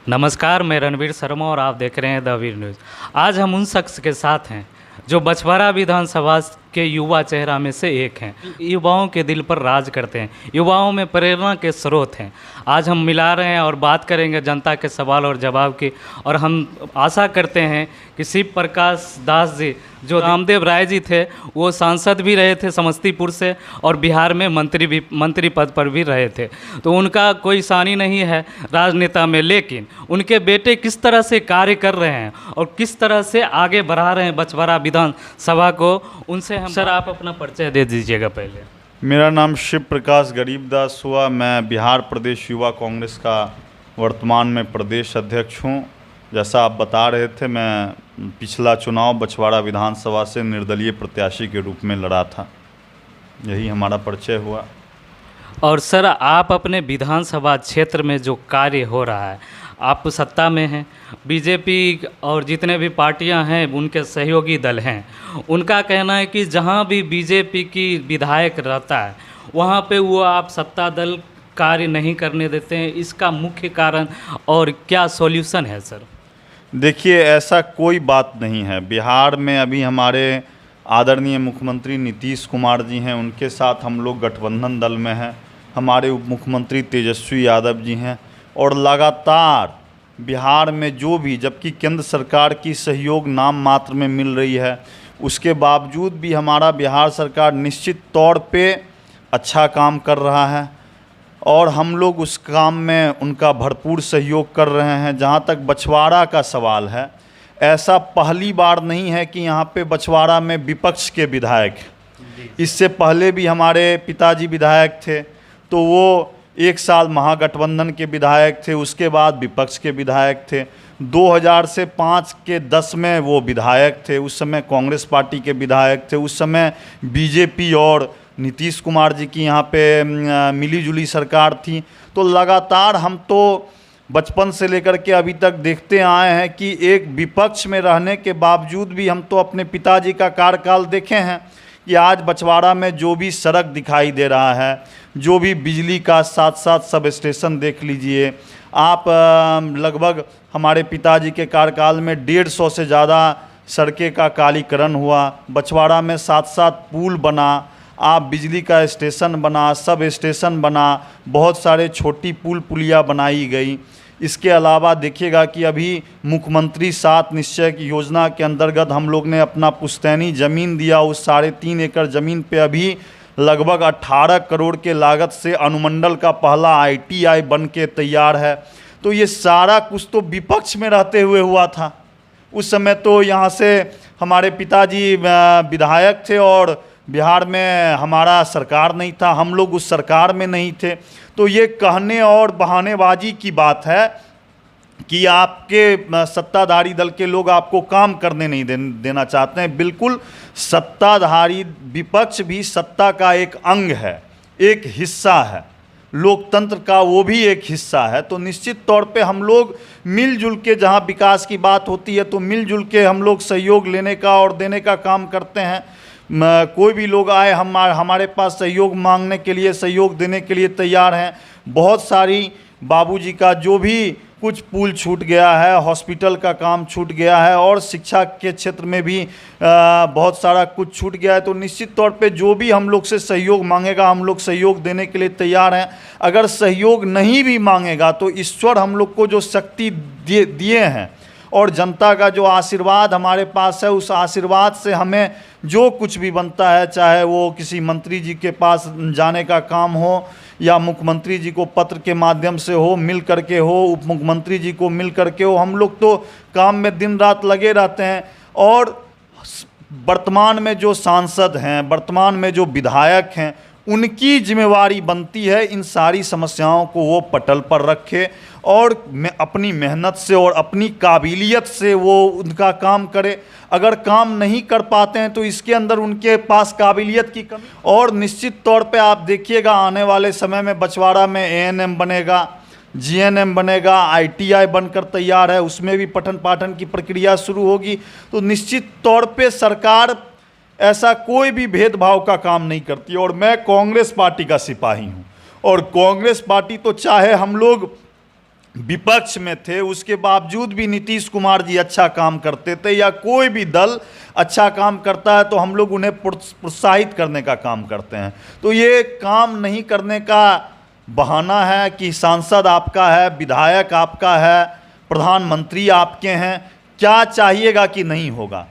नमस्कार, मैं रणवीर शर्मा और आप देख रहे हैं द वीर न्यूज़। आज हम उन शख्स के साथ हैं जो बछवाड़ा विधानसभा के युवा चेहरा में से एक हैं। युवाओं के दिल पर राज करते हैं, युवाओं में प्रेरणा के स्रोत हैं। आज हम मिला रहे हैं और बात करेंगे जनता के सवाल और जवाब की। और हम आशा करते हैं कि शिव प्रकाश दास जी जो रामदेव राय जी थे, वो सांसद भी रहे थे समस्तीपुर से और बिहार में मंत्री पद पर भी रहे थे। तो उनका कोई सानी नहीं है राजनेता में, लेकिन उनके बेटे किस तरह से कार्य कर रहे हैं और किस तरह से आगे बढ़ा रहे हैं बछवाड़ा विधानसभा को, उनसे हम सर आप अपना परिचय दे दीजिएगा पहले। मेरा नाम शिव प्रकाश गरीबदास हुआ। मैं बिहार प्रदेश युवा कांग्रेस का वर्तमान में प्रदेश अध्यक्ष हूँ। जैसा आप बता रहे थे, मैं पिछला चुनाव बछवाड़ा विधानसभा से निर्दलीय प्रत्याशी के रूप में लड़ा था। यही हमारा परिचय हुआ। और सर, आप अपने विधानसभा क्षेत्र में जो कार्य हो रहा है, आप सत्ता में हैं, बीजेपी और जितने भी पार्टियां हैं उनके सहयोगी दल हैं, उनका कहना है कि जहां भी बीजेपी की विधायक रहता है वहां पे वो आप सत्ता दल कार्य नहीं करने देते हैं। इसका मुख्य कारण और क्या सॉल्यूशन है सर? देखिए, ऐसा कोई बात नहीं है। बिहार में अभी हमारे आदरणीय मुख्यमंत्री नीतीश कुमार जी हैं, उनके साथ हम लोग गठबंधन दल में हैं। हमारे उप मुख्यमंत्री तेजस्वी यादव जी हैं और लगातार बिहार में जो भी, जबकि केंद्र सरकार की सहयोग नाम मात्र में मिल रही है, उसके बावजूद भी हमारा बिहार सरकार निश्चित तौर पे अच्छा काम कर रहा है और हम लोग उस काम में उनका भरपूर सहयोग कर रहे हैं। जहाँ तक बछवाड़ा का सवाल है, ऐसा पहली बार नहीं है कि यहाँ पे बछवाड़ा में विपक्ष के विधायक, इससे पहले भी हमारे पिताजी विधायक थे, तो वो 1 साल महागठबंधन के विधायक थे, उसके बाद विपक्ष के विधायक थे। 2000 से 5 के 10 में वो विधायक थे, उस समय कांग्रेस पार्टी के विधायक थे। उस समय बीजेपी और नीतीश कुमार जी की यहाँ पे मिलीजुली सरकार थी। तो लगातार हम तो बचपन से लेकर के अभी तक देखते आए हैं कि एक विपक्ष में रहने के बावजूद भी हम तो अपने पिताजी का कार्यकाल देखे हैं कि आज बछवाड़ा में जो भी सड़क दिखाई दे रहा है, जो भी बिजली का साथ साथ सब स्टेशन देख लीजिए आप। लगभग हमारे पिताजी के कार्यकाल में 150 से ज़्यादा सड़कें का कालीकरण हुआ। बछवाड़ा में 7-7 पुल बना, आप बिजली का स्टेशन बना, सब स्टेशन बना, बहुत सारे छोटी पुल पुलिया बनाई गई। इसके अलावा देखिएगा कि अभी मुख्यमंत्री 7 निश्चय की योजना के अंतर्गत हम लोग ने अपना पुश्तैनी ज़मीन दिया। उस 3.5 एकड़ ज़मीन पे अभी लगभग 18 करोड़ के लागत से अनुमंडल का पहला ITI बन के तैयार है। तो ये सारा कुछ तो विपक्ष में रहते हुए हुआ था। उस समय तो यहाँ से हमारे पिताजी विधायक थे और बिहार में हमारा सरकार नहीं था, हम लोग उस सरकार में नहीं थे। तो ये कहने और बहानेबाजी की बात है कि आपके सत्ताधारी दल के लोग आपको काम करने नहीं देना चाहते हैं। बिल्कुल, सत्ताधारी विपक्ष भी सत्ता का एक अंग है, एक हिस्सा है, लोकतंत्र का वो भी एक हिस्सा है। तो निश्चित तौर पे हम लोग मिलजुल के, जहाँ विकास की बात होती है तो मिलजुल के हम लोग सहयोग लेने का और देने का काम करते हैं। कोई भी लोग आए हमारे पास सहयोग मांगने के लिए, सहयोग देने के लिए तैयार हैं। बहुत सारी बाबूजी का जो भी कुछ पुल छूट गया है, हॉस्पिटल का काम छूट गया है और शिक्षा के क्षेत्र में भी बहुत सारा कुछ छूट गया है। तो निश्चित तौर पे जो भी हम लोग से सहयोग मांगेगा, हम लोग सहयोग देने के लिए तैयार हैं। अगर सहयोग नहीं भी मांगेगा तो ईश्वर हम लोग को जो शक्ति दिए हैं और जनता का जो आशीर्वाद हमारे पास है, उस आशीर्वाद से हमें जो कुछ भी बनता है, चाहे वो किसी मंत्री जी के पास जाने का काम हो या मुख्यमंत्री जी को पत्र के माध्यम से हो, मिल करके हो, उप मुख्यमंत्री जी को मिल करके हो, हम लोग तो काम में दिन रात लगे रहते हैं। और वर्तमान में जो सांसद हैं, वर्तमान में जो विधायक हैं, उनकी जिम्मेवारी बनती है इन सारी समस्याओं को वो पटल पर रखे और अपनी मेहनत से और अपनी काबिलियत से वो उनका काम करे। अगर काम नहीं कर पाते हैं तो इसके अंदर उनके पास काबिलियत की कमी। और निश्चित तौर पे आप देखिएगा आने वाले समय में बछवाड़ा में ANM बनेगा, GNM बनेगा, ITI बनकर तैयार है, उसमें भी पठन पाठन की प्रक्रिया शुरू होगी। तो निश्चित तौर पे सरकार ऐसा कोई भी भेदभाव का काम नहीं करती। और मैं कांग्रेस पार्टी का सिपाही हूँ और कांग्रेस पार्टी तो चाहे हम लोग विपक्ष में थे, उसके बावजूद भी नीतीश कुमार जी अच्छा काम करते थे, या कोई भी दल अच्छा काम करता है तो हम लोग उन्हें प्रोत्साहित करने का काम करते हैं। तो ये काम नहीं करने का बहाना है कि सांसद आपका है, विधायक आपका है, प्रधानमंत्री आपके हैं, क्या चाहिएगा कि नहीं होगा।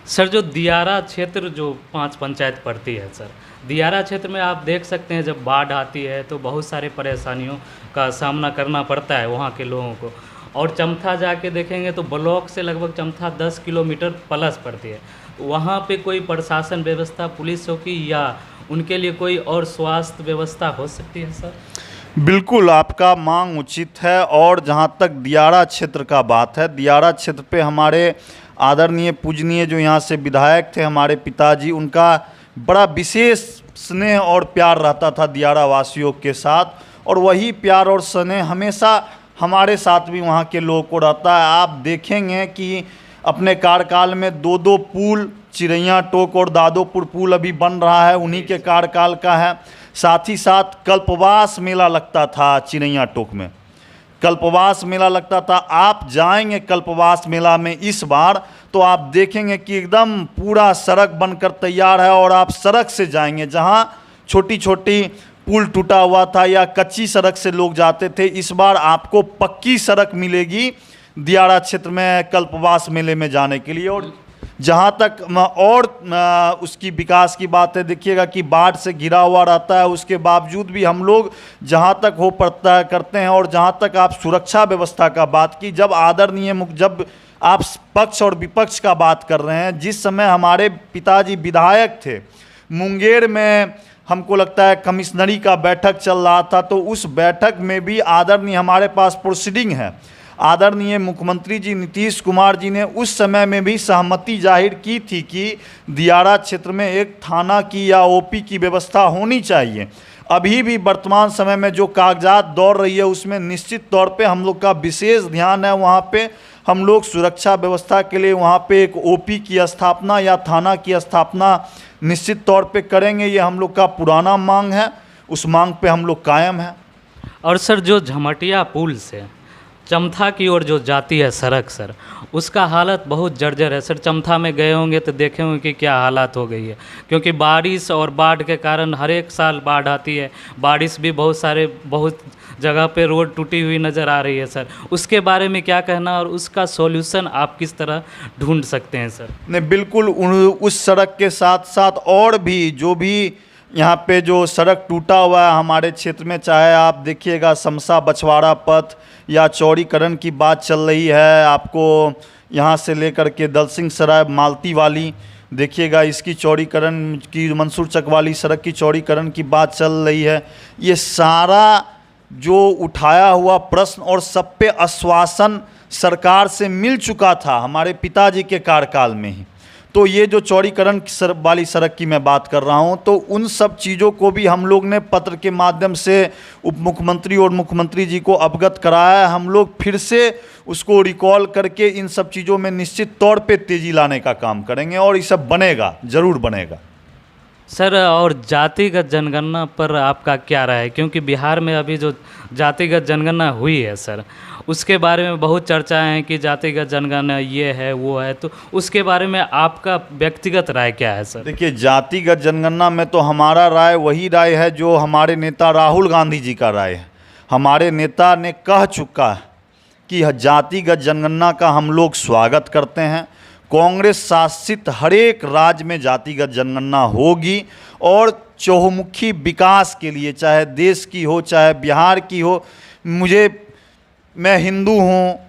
सर जो दियारा क्षेत्र जो 5 पंचायत पड़ती है सर, दियारा क्षेत्र में आप देख सकते हैं जब बाढ़ आती है तो बहुत सारे परेशानियों का सामना करना पड़ता है वहाँ के लोगों को। और चमथा जाके देखेंगे तो ब्लॉक से लगभग चमथा 10 किलोमीटर प्लस पड़ती है। वहाँ पे कोई प्रशासन व्यवस्था पुलिस हो की या उनके लिए कोई और स्वास्थ्य व्यवस्था हो सकती है सर? बिल्कुल आपका मांग उचित है। और जहाँ तक दियारा क्षेत्र का बात है, दियारा क्षेत्र पे हमारे आदरणीय पूजनीय जो यहाँ से विधायक थे हमारे पिताजी, उनका बड़ा विशेष स्नेह और प्यार रहता था दियारा वासियों के साथ, और वही प्यार और स्नेह हमेशा हमारे साथ भी वहाँ के लोगों को रहता है। आप देखेंगे कि अपने कार्यकाल में 2 पुल, चिड़ैया टोक और दादोपुर पुल अभी बन रहा है, उन्हीं के कार्यकाल का है। साथ ही साथ कल्पवास मेला लगता था चिड़ैया टोक में, कल्पवास मेला लगता था। आप जाएंगे कल्पवास मेला में इस बार तो आप देखेंगे कि एकदम पूरा सड़क बनकर तैयार है, और आप सड़क से जाएंगे, जहां छोटी छोटी पुल टूटा हुआ था या कच्ची सड़क से लोग जाते थे, इस बार आपको पक्की सड़क मिलेगी दियारा क्षेत्र में कल्पवास मेले में जाने के लिए। और जहाँ तक और उसकी विकास की बात है, देखिएगा कि बाढ़ से घिरा हुआ रहता है, उसके बावजूद भी हम लोग जहाँ तक हो पड़ता है करते हैं। और जहाँ तक आप सुरक्षा व्यवस्था का बात की, जब जब आप पक्ष और विपक्ष का बात कर रहे हैं, जिस समय हमारे पिताजी विधायक थे, मुंगेर में हमको लगता है कमिश्नरी का बैठक चल रहा था, तो उस बैठक में भी आदरणीय हमारे पास प्रोसीडिंग है, आदरणीय मुख्यमंत्री जी नीतीश कुमार जी ने उस समय में भी सहमति जाहिर की थी कि दियारा क्षेत्र में एक थाना की या ओपी की व्यवस्था होनी चाहिए। अभी भी वर्तमान समय में जो कागजात दौड़ रही है उसमें निश्चित तौर पे हम लोग का विशेष ध्यान है। वहाँ पे हम लोग सुरक्षा व्यवस्था के लिए वहाँ पे एक ओपी की स्थापना या थाना की स्थापना निश्चित तौर पे करेंगे। ये हम लोग का पुराना मांग है, उस मांग पे हम लोग कायम हैं। और सर जो झमटिया पुल से चमथा की ओर जो जाती है सड़क सर, उसका हालत बहुत जर्जर है सर। चमथा में गए होंगे तो देखे होंगे कि क्या हालत हो गई है, क्योंकि बारिश और बाढ़ के कारण हर एक साल बाढ़ आती है। बारिश भी बहुत जगह पे रोड टूटी हुई नज़र आ रही है सर। उसके बारे में क्या कहना और उसका सॉल्यूशन आप किस तरह ढूंढ सकते हैं सर? नहीं, बिल्कुल उस सड़क के साथ साथ और भी जो भी यहाँ पे जो सड़क टूटा हुआ है हमारे क्षेत्र में, चाहे आप देखिएगा समसा बछवाड़ा पथ या चौड़ीकरण की बात चल रही है, आपको यहाँ से लेकर के दलसिंह सराय मालती वाली देखिएगा, इसकी चौड़ीकरण की, मंसूर चक वाली सड़क की चौड़ीकरण की बात चल रही है। ये सारा जो उठाया हुआ प्रश्न और सब पे आश्वासन सरकार से मिल चुका था हमारे पिताजी के कार्यकाल में ही। तो ये जो चौड़ीकरण वाली सड़क की मैं बात कर रहा हूँ, तो उन सब चीज़ों को भी हम लोग ने पत्र के माध्यम से उप मुख्यमंत्री और मुख्यमंत्री जी को अवगत कराया है। हम लोग फिर से उसको रिकॉल करके इन सब चीज़ों में निश्चित तौर पे तेज़ी लाने का काम करेंगे, और ये सब बनेगा, ज़रूर बनेगा। सर और जातिगत जनगणना पर आपका क्या राय है? क्योंकि बिहार में अभी जो जातिगत जनगणना हुई है सर, उसके बारे में बहुत चर्चाएं हैं कि जातिगत जनगणना ये है वो है, तो उसके बारे में आपका व्यक्तिगत राय क्या है सर? देखिए, जातिगत जनगणना में तो हमारा राय वही राय है जो हमारे नेता राहुल गांधी जी का राय है। हमारे नेता ने कह चुका है कि जातिगत जनगणना का हम लोग स्वागत करते हैं। कांग्रेस शासित हर एक राज्य में जातिगत जनगणना होगी, और चहुमुखी विकास के लिए, चाहे देश की हो चाहे बिहार की हो। मैं हिंदू हूँ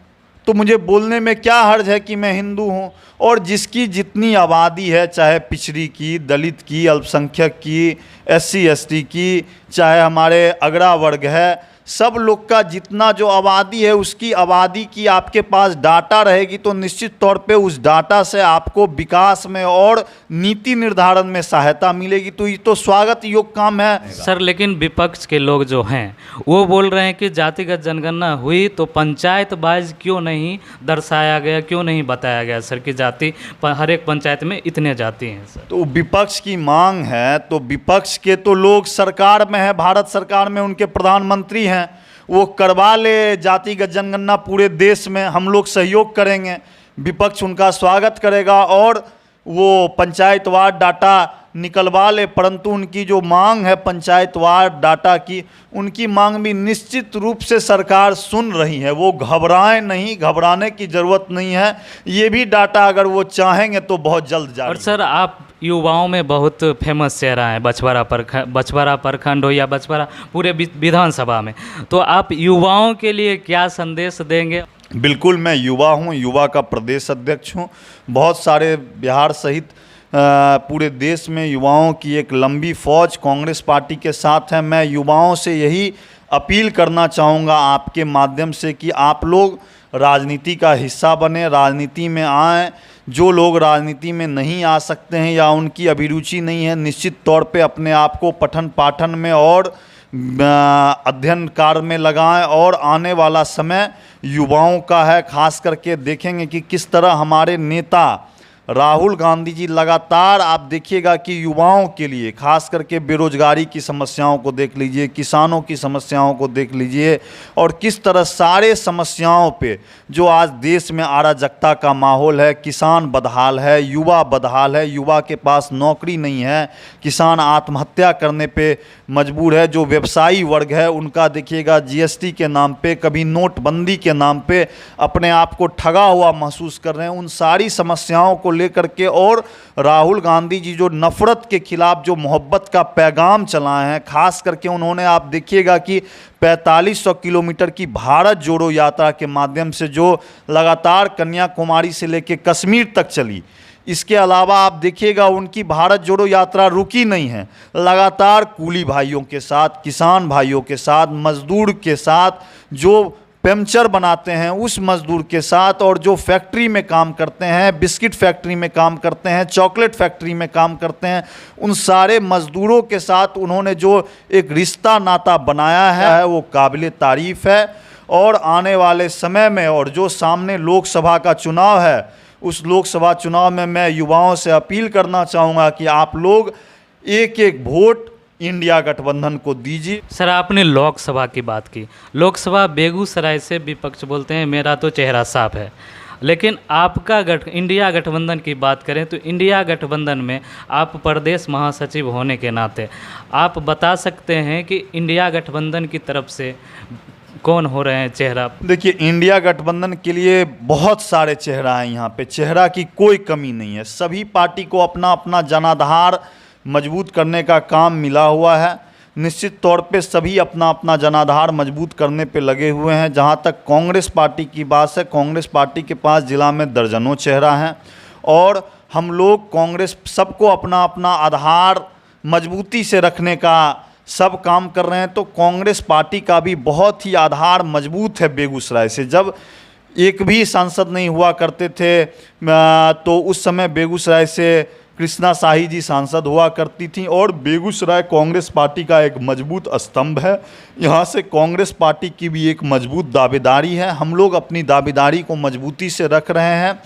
तो मुझे बोलने में क्या हर्ज है कि मैं हिंदू हूँ, और जिसकी जितनी आबादी है, चाहे पिछड़ी की, दलित की, अल्पसंख्यक की, SC ST की, चाहे हमारे अगड़ा वर्ग है, सब लोग का जितना जो आबादी है उसकी आबादी की आपके पास डाटा रहेगी, तो निश्चित तौर पे उस डाटा से आपको विकास में और नीति निर्धारण में सहायता मिलेगी। तो ये तो स्वागत योग्य काम है सर। लेकिन विपक्ष के लोग जो हैं वो बोल रहे हैं कि जातिगत जनगणना हुई तो पंचायत वाइज क्यों नहीं दर्शाया गया, क्यों नहीं बताया गया सर कि जाति हर एक पंचायत में इतने जाति हैं सर? तो विपक्ष की मांग है, तो विपक्ष के तो लोग सरकार में है, भारत सरकार में उनके प्रधानमंत्री हैं, वो करवा ले जातिगत जनगणना पूरे देश में, हम लोग सहयोग करेंगे, विपक्ष उनका स्वागत करेगा और वो पंचायतवार डाटा निकलवा ले। परंतु उनकी जो मांग है पंचायतवार डाटा की, उनकी मांग भी निश्चित रूप से सरकार सुन रही है। वो घबराएं नहीं, घबराने की ज़रूरत नहीं है। ये भी डाटा अगर वो चाहेंगे तो बहुत जल्द जाएगा। और सर, आप युवाओं में बहुत फेमस चेहरा है, बछवाड़ा प्रखंड हो या बछवाड़ा पूरे विधानसभा में, तो आप युवाओं के लिए क्या संदेश देंगे? बिल्कुल, मैं युवा हूँ, युवा का प्रदेश अध्यक्ष हूँ। बहुत सारे बिहार सहित पूरे देश में युवाओं की एक लंबी फौज कांग्रेस पार्टी के साथ है। मैं युवाओं से यही अपील करना चाहूँगा आपके माध्यम से कि आप लोग राजनीति का हिस्सा बने, राजनीति में आएँ। जो लोग राजनीति में नहीं आ सकते हैं या उनकी अभिरुचि नहीं है, निश्चित तौर पे अपने आप को पठन पाठन में और अध्ययन कार्य में लगाएं। और आने वाला समय युवाओं का है, खास करके देखेंगे कि किस तरह हमारे नेता राहुल गांधी जी लगातार, आप देखिएगा कि युवाओं के लिए खास करके बेरोजगारी की समस्याओं को देख लीजिए, किसानों की समस्याओं को देख लीजिए, और किस तरह सारे समस्याओं पे जो आज देश में अराजकता का माहौल है, किसान बदहाल है, युवा बदहाल है, युवा के पास नौकरी नहीं है, किसान आत्महत्या करने पे मजबूर है, जो व्यवसायी वर्ग है उनका देखिएगा जीएसटी के नाम पे, कभी नोटबंदी के नाम पे अपने आप को ठगा हुआ महसूस कर रहे हैं। उन सारी समस्याओं को लेकर के और राहुल गांधी जी जो नफरत के खिलाफ जो मोहब्बत का पैगाम चलाए हैं, खास करके उन्होंने, आप देखिएगा कि 4500 किलोमीटर की भारत जोड़ो यात्रा के माध्यम से जो लगातार कन्याकुमारी से लेकर कश्मीर तक चली, इसके अलावा आप देखिएगा उनकी भारत जोड़ो यात्रा रुकी नहीं है। लगातार कूली भाइयों के साथ, किसान भाइयों के साथ, मजदूर के साथ, जो पंचर बनाते हैं उस मजदूर के साथ, और जो फैक्ट्री में काम करते हैं, बिस्किट फैक्ट्री में काम करते हैं, चॉकलेट फैक्ट्री में काम करते हैं, उन सारे मजदूरों के साथ उन्होंने जो एक रिश्ता नाता बनाया है वो काबिल तारीफ़ है। और आने वाले समय में, और जो सामने लोकसभा का चुनाव है, उस लोकसभा चुनाव में मैं युवाओं से अपील करना चाहूँगा कि आप लोग एक एक वोट इंडिया गठबंधन को दीजिए। सर, आपने लोकसभा की बात की। लोकसभा बेगूसराय से विपक्ष बोलते हैं मेरा तो चेहरा साफ है, लेकिन आपका इंडिया गठबंधन की बात करें तो इंडिया गठबंधन में आप प्रदेश महासचिव होने के नाते आप बता सकते हैं कि इंडिया गठबंधन की तरफ से कौन हो रहे हैं चेहरा? देखिए, इंडिया गठबंधन के लिए बहुत सारे चेहरा हैं यहाँ पे, चेहरा की कोई कमी नहीं है। सभी पार्टी को अपना अपना जनाधार मजबूत करने का काम मिला हुआ है। निश्चित तौर पे सभी अपना अपना जनाधार मजबूत करने पे लगे हुए हैं। जहाँ तक कांग्रेस पार्टी की बात है, कांग्रेस पार्टी के पास जिला में दर्जनों चेहरा हैं और हम लोग कांग्रेस सबको अपना अपना आधार मजबूती से रखने का सब काम कर रहे हैं। तो कांग्रेस पार्टी का भी बहुत ही आधार मजबूत है बेगूसराय से। जब एक भी सांसद नहीं हुआ करते थे तो उस समय बेगूसराय से कृष्णा शाही जी सांसद हुआ करती थी और बेगूसराय कांग्रेस पार्टी का एक मजबूत स्तंभ है। यहाँ से कांग्रेस पार्टी की भी एक मजबूत दावेदारी है। हम लोग अपनी दावेदारी को मजबूती से रख रहे हैं।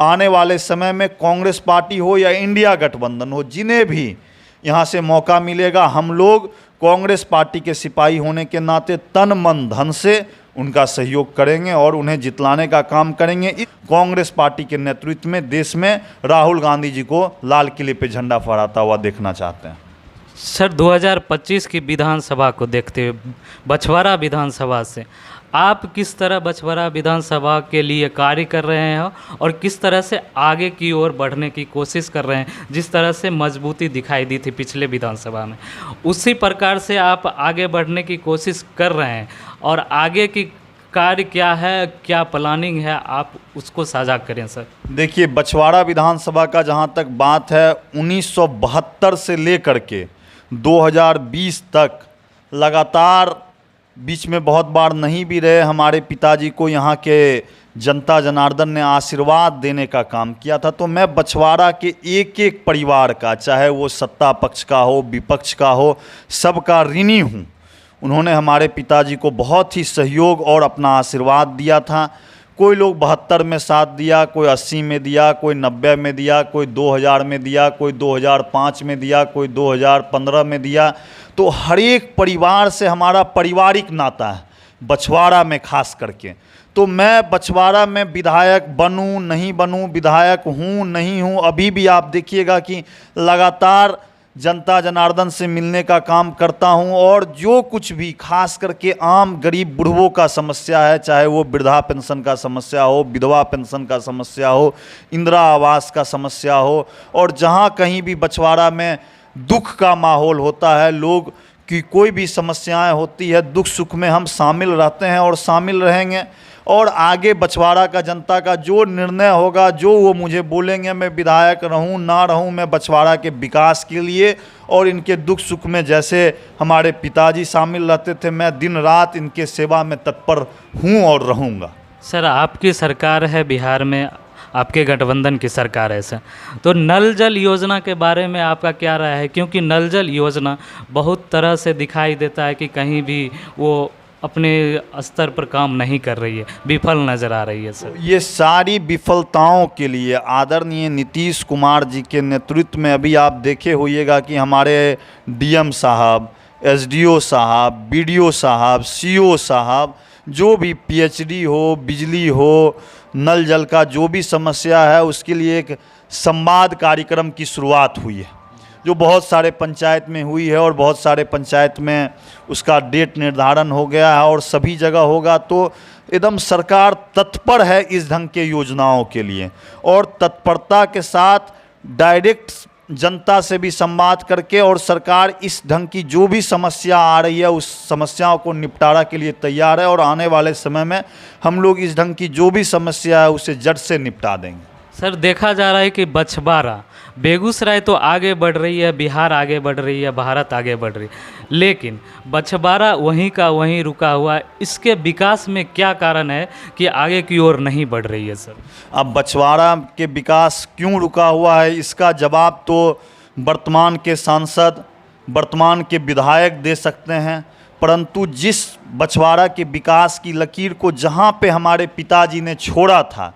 आने वाले समय में कांग्रेस पार्टी हो या इंडिया गठबंधन हो, जिन्हें भी यहाँ से मौका मिलेगा, हम लोग कांग्रेस पार्टी के सिपाही होने के नाते तन मन धन से उनका सहयोग करेंगे और उन्हें जितलाने का काम करेंगे। कांग्रेस पार्टी के नेतृत्व में देश में राहुल गांधी जी को लाल किले पे झंडा फहराता हुआ देखना चाहते हैं। सर, 2025 की विधानसभा को देखते हुए बछवाड़ा विधानसभा से आप किस तरह बछवाड़ा विधानसभा के लिए कार्य कर रहे हैं और किस तरह से आगे की ओर बढ़ने की कोशिश कर रहे हैं? जिस तरह से मजबूती दिखाई दी थी पिछले विधानसभा में, उसी प्रकार से आप आगे बढ़ने की कोशिश कर रहे हैं और आगे की कार्य क्या है, क्या प्लानिंग है, आप उसको साझा करें सर। देखिए, बछवाड़ा विधानसभा का जहाँ तक बात है, 1972 से लेकर के 2020 तक लगातार, बीच में बहुत बार नहीं भी रहे, हमारे पिताजी को यहाँ के जनता जनार्दन ने आशीर्वाद देने का काम किया था। तो मैं बछवाड़ा के एक एक परिवार का, चाहे वो सत्ता पक्ष का हो, विपक्ष का हो, सबका ऋणी हूँ। उन्होंने हमारे पिताजी को बहुत ही सहयोग और अपना आशीर्वाद दिया था। कोई लोग 72 में साथ दिया, कोई 80 में दिया, कोई 90 में दिया, कोई 2000 में दिया, कोई 2005 में दिया, कोई 2015 में दिया। तो हर एक परिवार से हमारा पारिवारिक नाता है। बछवाड़ा में खास करके। तो मैं बछवाड़ा में विधायक बनूं नहीं बनूं, विधायक हूं नहीं हूं, अभी भी आप देखिएगा कि लगातार जनता जनार्दन से मिलने का काम करता हूं, और जो कुछ भी खास करके आम गरीब बुढ़वों का समस्या है, चाहे वो वृद्धा पेंशन का समस्या हो, विधवा पेंशन का समस्या हो, इंदिरा आवास का समस्या हो, और जहां कहीं भी बछवाड़ा में दुख का माहौल होता है, लोग की कोई भी समस्याएं होती है, दुख सुख में हम शामिल रहते हैं और शामिल रहेंगे। और आगे बछवाड़ा का जनता का जो निर्णय होगा, जो वो मुझे बोलेंगे, मैं विधायक रहूं ना रहूं, मैं बछवाड़ा के विकास के लिए और इनके दुख सुख में जैसे हमारे पिताजी शामिल रहते थे, मैं दिन रात इनके सेवा में तत्पर हूं और रहूंगा। सर, आपकी सरकार है बिहार में, आपके गठबंधन की सरकार है सर, तो नल जल योजना के बारे में आपका क्या राय है? क्योंकि नल जल योजना बहुत तरह से दिखाई देता है कि कहीं भी वो अपने स्तर पर काम नहीं कर रही है, विफल नज़र आ रही है सर। ये सारी विफलताओं के लिए आदरणीय नीतीश कुमार जी के नेतृत्व में अभी आप देखे होइएगा कि हमारे डीएम साहब, एसडीओ साहब, बीडीओ साहब, सीओ साहब, जो भी पीएचडी हो, बिजली हो, नल जल का जो भी समस्या है, उसके लिए एक संवाद कार्यक्रम की शुरुआत हुई है, जो बहुत सारे पंचायत में हुई है और बहुत सारे पंचायत में उसका डेट निर्धारण हो गया है और सभी जगह होगा। तो एकदम सरकार तत्पर है इस ढंग के योजनाओं के लिए, और तत्परता के साथ डायरेक्ट जनता से भी संवाद करके, और सरकार इस ढंग की जो भी समस्या आ रही है उस समस्याओं को निपटारा के लिए तैयार है, और आने वाले समय में हम लोग इस ढंग की जो भी समस्या है उसे जड़ से निपटा देंगे। सर, देखा जा रहा है कि बछवाड़ा, बेगूसराय तो आगे बढ़ रही है, बिहार आगे बढ़ रही है, भारत आगे बढ़ रही है, लेकिन बछवाड़ा वहीं का वहीं रुका हुआ है। इसके विकास में क्या कारण है कि आगे की ओर नहीं बढ़ रही है सर? अब बछवाड़ा के विकास क्यों रुका हुआ है, इसका जवाब तो वर्तमान के सांसद, वर्तमान के विधायक दे सकते हैं, परंतु जिस बछवाड़ा के विकास की लकीर को जहां पे हमारे पिताजी ने छोड़ा था,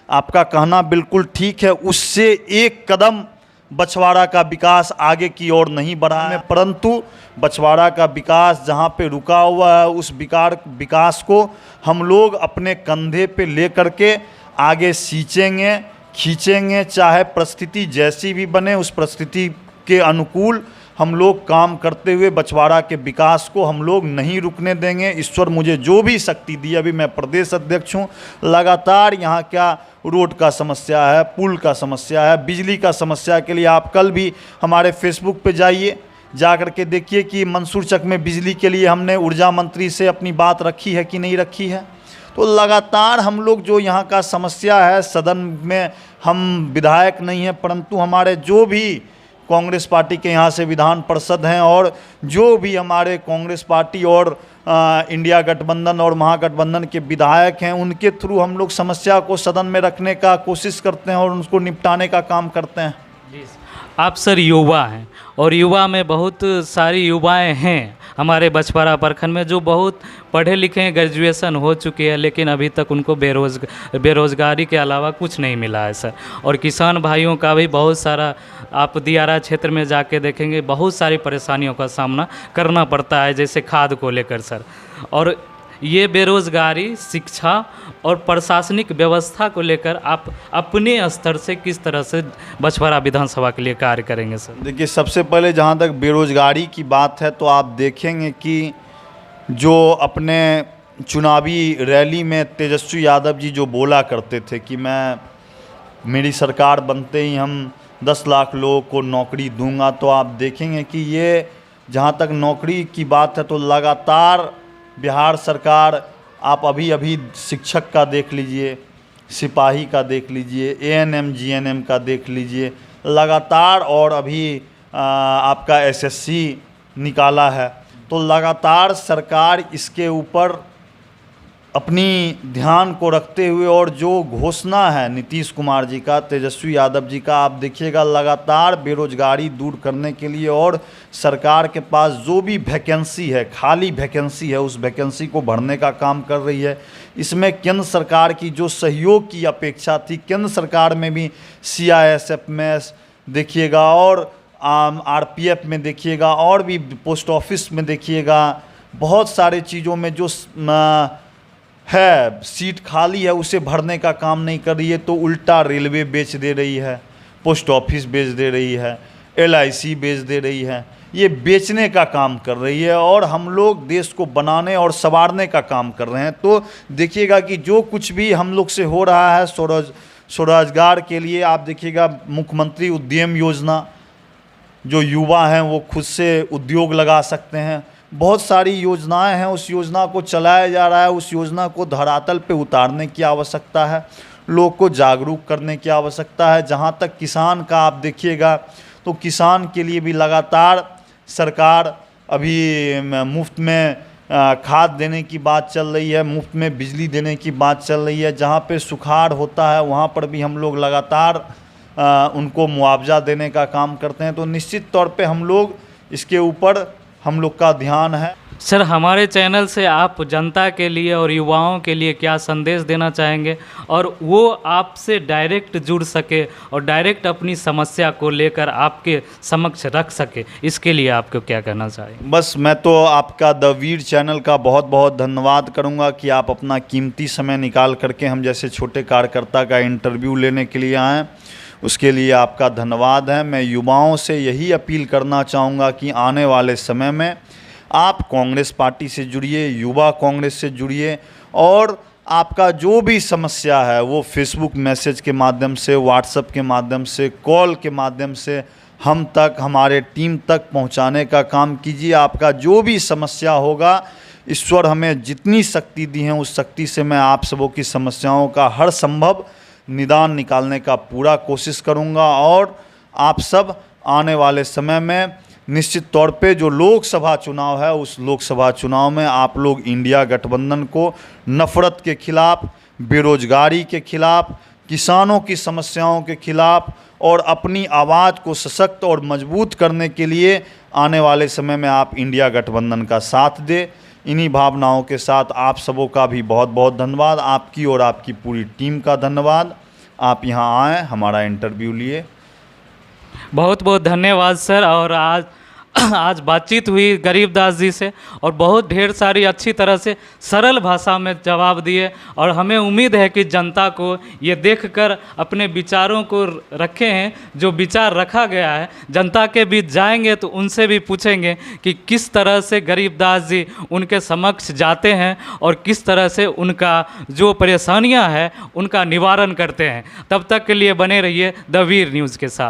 आपका कहना बिल्कुल ठीक है, उससे एक कदम बछवाड़ा का विकास आगे की ओर नहीं बढ़ा है, परंतु बछवाड़ा का विकास जहां पे रुका हुआ है उस विकास को हम लोग अपने कंधे पे ले करके आगे सींचेंगे, खींचेंगे, चाहे परिस्थिति जैसी भी बने उस परिस्थिति के अनुकूल हम लोग काम करते हुए बछवाड़ा के विकास को हम लोग नहीं रुकने देंगे। ईश्वर मुझे जो भी शक्ति दी, अभी मैं प्रदेश अध्यक्ष हूँ, लगातार यहाँ क्या रोड का समस्या है, पुल का समस्या है, बिजली का समस्या के लिए आप कल भी हमारे फेसबुक पे जाइए, जा कर के देखिए कि मंसूरचक में बिजली के लिए हमने ऊर्जा मंत्री से अपनी बात रखी है कि नहीं रखी है। तो लगातार हम लोग जो यहाँ का समस्या है, सदन में हम विधायक नहीं हैं, परंतु हमारे जो भी कांग्रेस पार्टी के यहाँ से विधान पार्षद हैं और जो भी हमारे कांग्रेस पार्टी और इंडिया गठबंधन और महागठबंधन के विधायक हैं, उनके थ्रू हम लोग समस्या को सदन में रखने का कोशिश करते हैं और उनको निपटाने का काम करते हैं। जी, आप सर युवा हैं और युवा में बहुत सारी युवाएं हैं हमारे बछवाड़ा प्रखंड में जो बहुत पढ़े लिखे हैं, ग्रेजुएशन हो चुके हैं, लेकिन अभी तक उनको बेरोज़गारी के अलावा कुछ नहीं मिला है सर। और किसान भाइयों का भी बहुत सारा, आप दियारा क्षेत्र में जाके देखेंगे, बहुत सारी परेशानियों का सामना करना पड़ता है, जैसे खाद को लेकर सर। और ये बेरोज़गारी, शिक्षा और प्रशासनिक व्यवस्था को लेकर आप अपने स्तर से किस तरह से बछवाड़ा विधानसभा के लिए कार्य करेंगे सर? देखिए, सबसे पहले जहाँ तक बेरोज़गारी की बात है तो आप देखेंगे कि जो अपने चुनावी रैली में तेजस्वी यादव जी जो बोला करते थे कि मेरी सरकार बनते ही हम 10 लाख लोगों को नौकरी दूंगा, तो आप देखेंगे कि ये जहाँ तक नौकरी की बात है तो लगातार बिहार सरकार, आप अभी शिक्षक का देख लीजिए, सिपाही का देख लीजिए, एएनएम जीएनएम का देख लीजिए, लगातार, और अभी आपका एसएससी निकाला है, तो लगातार सरकार इसके ऊपर अपनी ध्यान को रखते हुए, और जो घोषणा है नीतीश कुमार जी का, तेजस्वी यादव जी का, आप देखिएगा लगातार बेरोजगारी दूर करने के लिए और सरकार के पास जो भी वैकेंसी है, खाली वैकेंसी है, उस वैकेंसी को भरने का काम कर रही है। इसमें केंद्र सरकार की जो सहयोग की अपेक्षा थी, केंद्र सरकार में भी CISF में देखिएगा और RPF में देखिएगा और भी पोस्ट ऑफिस में देखिएगा, बहुत सारे चीज़ों में जो है सीट खाली है उसे भरने का काम नहीं कर रही है, तो उल्टा रेलवे बेच दे रही है, पोस्ट ऑफिस बेच दे रही है, LIC बेच दे रही है। ये बेचने का काम कर रही है और हम लोग देश को बनाने और संवारने का काम कर रहे हैं। तो देखिएगा कि जो कुछ भी हम लोग से हो रहा है स्वरोजगार के लिए, आप देखिएगा मुख्यमंत्री उद्यम योजना, जो युवा हैं वो खुद से उद्योग लगा सकते हैं। बहुत सारी योजनाएं हैं, उस योजना को चलाया जा रहा है। उस योजना को धरातल पे उतारने की आवश्यकता है, लोग को जागरूक करने की आवश्यकता है। जहां तक किसान का आप देखिएगा तो किसान के लिए भी लगातार सरकार अभी मुफ्त में खाद देने की बात चल रही है, मुफ्त में बिजली देने की बात चल रही है। जहाँ पे सुखाड़ होता है वहाँ पर भी हम लोग लगातार उनको मुआवजा देने का काम करते हैं। तो निश्चित तौर पे हम लोग इसके ऊपर हम लोग का ध्यान है। सर, हमारे चैनल से आप जनता के लिए और युवाओं के लिए क्या संदेश देना चाहेंगे, और वो आपसे डायरेक्ट जुड़ सके और डायरेक्ट अपनी समस्या को लेकर आपके समक्ष रख सके, इसके लिए आपको क्या कहना चाहेंगे? बस मैं तो आपका द वीर चैनल का बहुत बहुत धन्यवाद करूंगा कि आप अपना कीमती समय निकाल करके हम जैसे छोटे कार्यकर्ता का इंटरव्यू लेने के लिए आएँ, उसके लिए आपका धन्यवाद है। मैं युवाओं से यही अपील करना चाहूँगा कि आने वाले समय में आप कांग्रेस पार्टी से जुड़िए, युवा कांग्रेस से जुड़िए, और आपका जो भी समस्या है वो फेसबुक मैसेज के माध्यम से, व्हाट्सएप के माध्यम से, कॉल के माध्यम से हम तक, हमारे टीम तक पहुंचाने का काम कीजिए। आपका जो भी समस्या होगा, ईश्वर हमें जितनी शक्ति दी है उस शक्ति से मैं आप सबों की समस्याओं का हर संभव निदान निकालने का पूरा कोशिश करूंगा। और आप सब आने वाले समय में निश्चित तौर पे जो लोकसभा चुनाव है, उस लोकसभा चुनाव में आप लोग इंडिया गठबंधन को नफ़रत के खिलाफ, बेरोजगारी के खिलाफ, किसानों की समस्याओं के खिलाफ और अपनी आवाज़ को सशक्त और मजबूत करने के लिए आने वाले समय में आप इंडिया गठबंधन का साथ दें। इन्हीं भावनाओं के साथ आप सबों का भी बहुत बहुत धन्यवाद, आपकी और आपकी पूरी टीम का धन्यवाद। आप यहाँ आए, हमारा इंटरव्यू लिए। बहुत बहुत धन्यवाद सर। और आज बातचीत हुई गरीबदास जी से और बहुत ढेर सारी अच्छी तरह से सरल भाषा में जवाब दिए, और हमें उम्मीद है कि जनता को ये देखकर अपने विचारों को रखे हैं। जो विचार रखा गया है, जनता के बीच जाएंगे तो उनसे भी पूछेंगे कि किस तरह से गरीबदास जी उनके समक्ष जाते हैं और किस तरह से उनका जो परेशानियां हैं उनका निवारण करते हैं। तब तक के लिए बने रहिए द वीर न्यूज़ के साथ।